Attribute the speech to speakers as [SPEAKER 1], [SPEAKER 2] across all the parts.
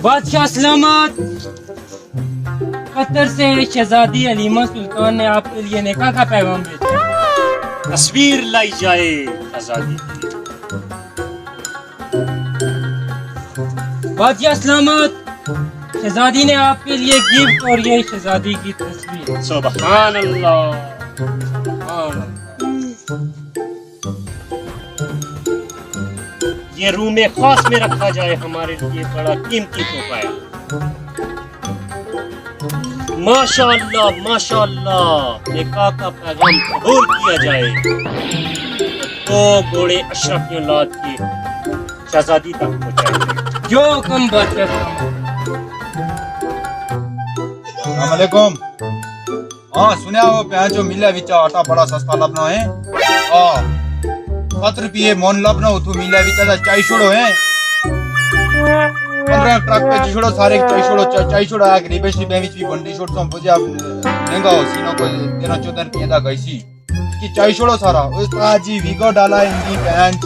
[SPEAKER 1] बादशाह सलामत। कतर से शहजादी हलीमा सुल्तान ने आपके लिए निकाह का पैगाम भेजा।
[SPEAKER 2] तस्वीर लाई जाए आजादी की।
[SPEAKER 1] बादशाह सलामत, शहजादी ने आपके लिए गिफ्ट और ये शहजादी की तस्वीर।
[SPEAKER 2] सुभान अल्लाह, सुभान अल्लाह। ये रूम में खास में रखा जाए, हमारे लिए बड़ा कीमती तोहफा है। माशाअल्लाह माशाअल्लाह, निकाह का पैगाम कबूल किया जाए। दो घोड़े अशरफ की औलाद की शहजादी तक पहुंचाए।
[SPEAKER 1] जो हुक्म बादशाह सलामत।
[SPEAKER 3] अस्सलामुअलैकुम। हाँ सुनिया वो प्याज जो मिला विचा आटा बड़ा सस्ता लबना है। हाँ 7 रुपये मोन लबना उठू मिला विचा दा चाय छोड़ो है। 15 ट्रक पे छोड़ो सारे चाय छोड़ो आ गरीब श्री बेविच भी बंडी छोड़ तो मुझे आप महंगा हो सीनो को 13-14 रुपये दा गईसी कि चाय छोड़ो सारा उस्ताद जी वीगो डाला हिंदी बेंच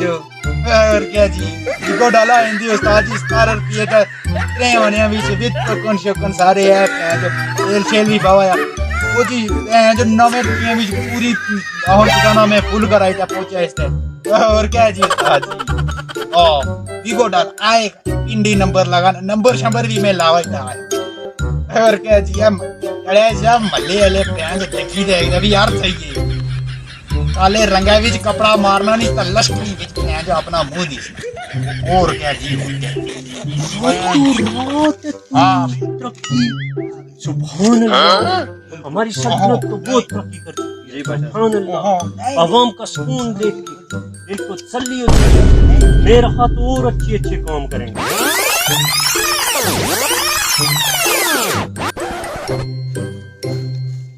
[SPEAKER 3] और क्या जी वीगो डाला हिंदी उस्ताद जी 17 रुपये का इतने होने बीच विद कोन शोकन सारे है तेल शेल भी बावाया वो जी जो 9 रुपये में पूरी और दुकाना में फुल कराई था पहुंचा इससे और क्या जी उस्ताद जी ओ वीगो डाल आए इंडी नंबर लगा नंबर शंबर भी में लावा था और क्या जी हम अरे जब मल्ले वाले प्याज देखी दे अभी यार सही है काले रंगा विच कपड़ा मारना नहीं तो लश्करी विच प्याज अपना मुंह दी और क्या जी हाँ
[SPEAKER 2] सुभान अल्लाह, हमारी सल्तनत तो बहुत तरक्की कर चुकी है। सुभान अल्लाह, अवाम का सुकून देख के दिल को तसल्ली होती है। मेरा हाथ और अच्छे काम करेंगे।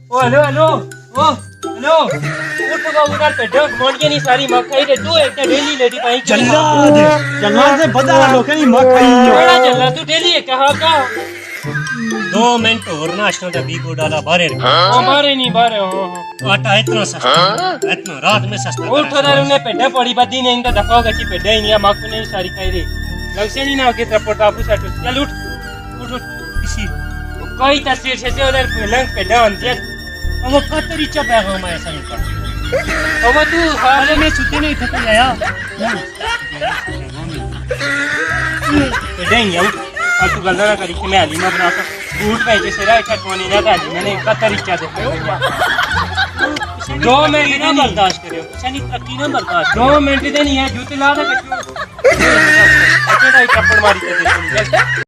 [SPEAKER 1] ओ हेलो हेलो ओ हेलो उठ पका उधर पे डग मोंडिया नहीं सारी मक्खई रे तू एक डेली लेडी पाई
[SPEAKER 4] जल्लाद से बता लोग नहीं मक्खई
[SPEAKER 1] बड़ा चला तू डेली है कहां का
[SPEAKER 2] 2 मिनट और नाश्ता का बीगो डाला बारे
[SPEAKER 1] बारे नहीं बारे हो
[SPEAKER 2] आटा इतना सस्ता इतना रात में सस्ता
[SPEAKER 1] उठ उधर उन्हें पेड्डा पड़ी बदी ने इनका दफा गची पेड्डा ही नहीं मक्खू नहीं सारी खाई रे लग से नहीं ना के तरफ टापू सेट चल उठ उठ उठ
[SPEAKER 2] इसी
[SPEAKER 1] कोई तस्वीर से उधर लंग पेड्डा अंतिया
[SPEAKER 2] वो कतरी चा पैगाम है ऐसा निकल
[SPEAKER 1] अब तू
[SPEAKER 2] अरे मैं सुते नहीं थक गया
[SPEAKER 1] पेड्डा ही आऊं और तू गलना करी कि मैं हलीमा बना कर बूट पे जैसे रहा इकट्ठ होने जाता है मैंने का तरीका देखा 2 मिनट
[SPEAKER 2] ना बर्दाश्त करे शनि तरक्की ना बर्दाश्त
[SPEAKER 1] 2 मिनट दे नहीं है जूते ला दे कच्चू अच्छा कपड़ मारी के